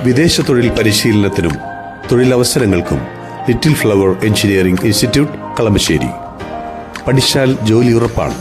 വിദേശ തൊഴിൽ പരിശീലനത്തിനും തൊഴിലവസരങ്ങൾക്കും Little Flower Engineering Institute Kalamassery. പഠിച്ചാൽ ജോലി ഉറപ്പാണ്.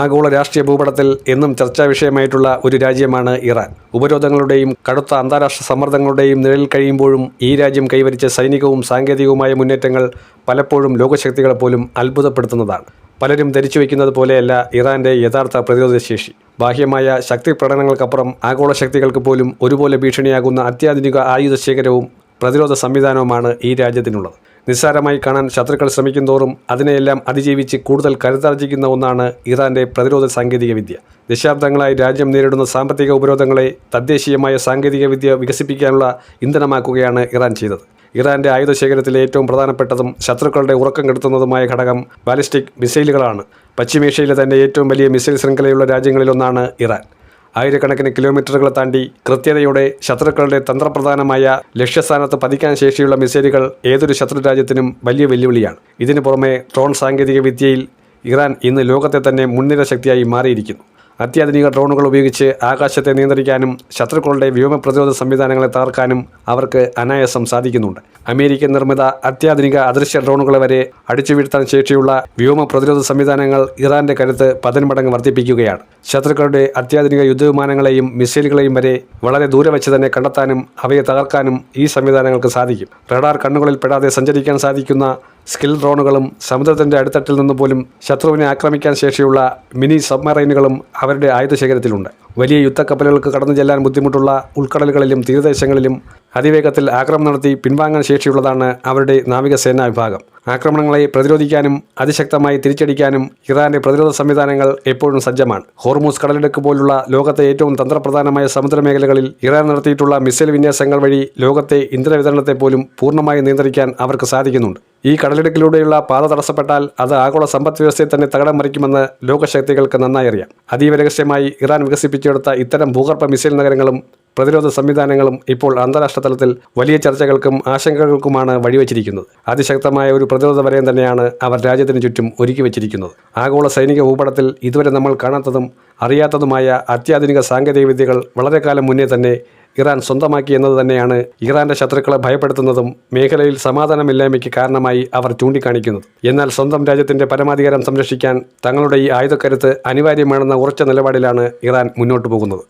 ആഗോള രാഷ്ട്രീയ ഭൂപടത്തിൽ എന്നും ചർച്ചാ വിഷയമായിട്ടുള്ള ഒരു രാജ്യമാണ് ഇറാൻ. ഉപരോധങ്ങളുടെയും കടുത്ത അന്താരാഷ്ട്ര സമ്മർദ്ദങ്ങളുടെയും നിഴലിൽ കഴിയുമ്പോഴും ഈ രാജ്യം കൈവരിച്ച സൈനികവും സാങ്കേതികവുമായ മുന്നേറ്റങ്ങൾ പലപ്പോഴും ലോകശക്തികളെ പോലും അത്ഭുതപ്പെടുത്തുന്നതാണ്. പലരും ധരിച്ചു വയ്ക്കുന്നത് പോലെയല്ല ഇറാന്റെ യഥാർത്ഥ പ്രതിരോധശേഷി. ബാഹ്യമായ ശക്തി പ്രകടനങ്ങൾക്കപ്പുറം ആഗോള ശക്തികൾക്ക് പോലും ഒരുപോലെ ഭീഷണിയാകുന്ന അത്യാധുനിക ആയുധ ശേഖരവും പ്രതിരോധ സംവിധാനവുമാണ് ഈ രാജ്യത്തിനുള്ളത്. നിസ്സാരമായി കാണാൻ ശത്രുക്കൾ ശ്രമിക്കുന്തോറും അതിനെയെല്ലാം അതിജീവിച്ച് കൂടുതൽ കരുത്താർജിക്കുന്ന ഒന്നാണ് ഇറാന്റെ പ്രതിരോധ സാങ്കേതിക വിദ്യ. ദശാബ്ദങ്ങളായി രാജ്യം നേരിടുന്ന സാമ്പത്തിക ഉപരോധങ്ങളെ തദ്ദേശീയമായ സാങ്കേതിക വിദ്യ വികസിപ്പിക്കാനുള്ള ഇന്ധനമാക്കുകയാണ് ഇറാൻ ചെയ്തത്. ഇറാന്റെ ആയുധശേഖരത്തിലെ ഏറ്റവും പ്രധാനപ്പെട്ടതും ശത്രുക്കളുടെ ഉറക്കം കെടുത്തുന്നതുമായ ഘടകം ബാലിസ്റ്റിക് മിസൈലുകളാണ്. പശ്ചിമേഷ്യയിലെ തന്നെ ഏറ്റവും വലിയ മിസൈൽ ശൃംഖലയുള്ള രാജ്യങ്ങളിലൊന്നാണ് ഇറാൻ. ആയിരക്കണക്കിന് കിലോമീറ്ററുകൾ താണ്ടി കൃത്യതയോടെ ശത്രുക്കളുടെ തന്ത്രപ്രധാനമായ ലക്ഷ്യസ്ഥാനത്ത് പതിക്കാൻ ശേഷിയുള്ള മിസൈലുകൾ ഏതൊരു ശത്രു രാജ്യത്തിനും വലിയ വെല്ലുവിളിയാണ്. ഇതിനു പുറമെ ഡ്രോൺ സാങ്കേതിക വിദ്യയിൽ ഇറാൻ ഇന്ന് ലോകത്തെ തന്നെ മുൻനിര ശക്തിയായി മാറിയിരിക്കുന്നു. അത്യാധുനിക ഡ്രോണുകൾ ഉപയോഗിച്ച് ആകാശത്തെ നിയന്ത്രിക്കാനും ശത്രുക്കളുടെ വ്യോമ പ്രതിരോധ സംവിധാനങ്ങളെ തകർക്കാനും അവർക്ക് അനായാസം സാധിക്കുന്നുണ്ട്. അമേരിക്കൻ നിർമ്മിത അത്യാധുനിക അദൃശ്യ ഡ്രോണുകളെ വരെ അടിച്ചു വീഴ്ത്താൻ ശേഷിയുള്ള വ്യോമ പ്രതിരോധ സംവിധാനങ്ങൾ ഇറാന്റെ കരുത്ത് 10 മടങ്ങ് വർദ്ധിപ്പിക്കുകയാണ്. ശത്രുക്കളുടെ അത്യാധുനിക യുദ്ധവിമാനങ്ങളെയും മിസൈലുകളെയും വരെ വളരെ ദൂരെ വെച്ച് തന്നെ കണ്ടെത്താനും അവയെ തകർക്കാനും ഈ സംവിധാനങ്ങൾക്ക് സാധിക്കും. റഡാർ കണ്ണുകളിൽ പെടാതെ സഞ്ചരിക്കാൻ സാധിക്കുന്ന സ്കിൽ ഡ്രോണുകളും സമുദ്രത്തിൻ്റെ അടിത്തട്ടിൽ നിന്ന് പോലും ശത്രുവിനെ ആക്രമിക്കാൻ ശേഷിയുള്ള മിനി സബ്മറൈനുകളും അവരുടെ ആയുധശേഖരത്തിലുണ്ട്. വലിയ യുദ്ധക്കപ്പലുകൾക്ക് കടന്നു ചെല്ലാൻ ബുദ്ധിമുട്ടുള്ള ഉൾക്കടലുകളിലും തീരദേശങ്ങളിലും അതിവേഗത്തിൽ ആക്രമണം നടത്തി പിൻവാങ്ങാൻ ശേഷിയുള്ളതാണ് അവരുടെ നാവികസേനാ വിഭാഗം. ആക്രമണങ്ങളെ പ്രതിരോധിക്കാനും അതിശക്തമായി തിരിച്ചടിക്കാനും ഇറാന്റെ പ്രതിരോധ സംവിധാനങ്ങൾ എപ്പോഴും സജ്ജമാണ്. ഹോർമൂസ് കടലിടുക്ക് പോലുള്ള ലോകത്തെ ഏറ്റവും തന്ത്രപ്രധാനമായ സമുദ്രമേഖലകളിൽ ഇറാൻ നടത്തിയിട്ടുള്ള മിസൈൽ വിന്യാസങ്ങൾ വഴി ലോകത്തെ ഇന്ധന വിതരണത്തെ പോലും പൂർണ്ണമായി നിയന്ത്രിക്കാൻ അവർക്ക് സാധിക്കുന്നുണ്ട്. ഈ കടലിടുക്കിലൂടെയുള്ള പാത തടസ്സപ്പെട്ടാൽ അത് ആഗോള സമ്പദ് വ്യവസ്ഥയെ തന്നെ തകിടം മറിക്കുമെന്ന് ലോകശക്തികൾക്ക് നന്നായി അറിയാം. അതീവ രഹസ്യമായി ഇറാൻ വികസിപ്പിച്ചെടുത്ത ഇത്തരം ഭൂഗർഭ മിസൈൽ നഗരങ്ങളും പ്രതിരോധ സംവിധാനങ്ങളും ഇപ്പോൾ അന്താരാഷ്ട്ര തലത്തിൽ വലിയ ചർച്ചകൾക്കും ആശങ്കകൾക്കുമാണ് വഴിവെച്ചിരിക്കുന്നത്. അതിശക്തമായ ഒരു പ്രതിരോധ വലയം തന്നെയാണ് അവർ രാജ്യത്തിന് ചുറ്റും ഒരുക്കി വെച്ചിരിക്കുന്നത്. ആഗോള സൈനിക ഭൂപടത്തിൽ ഇതുവരെ നമ്മൾ കാണാത്തതും അറിയാത്തതുമായ അത്യാധുനിക സാങ്കേതിക വിദ്യകൾ വളരെ കാലം മുന്നേ തന്നെ ഇറാൻ സ്വന്തമാക്കി എന്നത് തന്നെയാണ് ഇറാന്റെ ശത്രുക്കളെ ഭയപ്പെടുത്തുന്നതും മേഖലയിൽ സമാധാനമില്ലായ്മയ്ക്ക് കാരണമായി അവർ ചൂണ്ടിക്കാണിക്കുന്നത്. എന്നാൽ സ്വന്തം രാജ്യത്തിന്റെ പരമാധികാരം സംരക്ഷിക്കാൻ തങ്ങളുടെ ഈ ആയുധക്കരുത്ത് അനിവാര്യമാണെന്ന ഉറച്ച നിലപാടിലാണ് ഇറാൻ മുന്നോട്ടു പോകുന്നത്.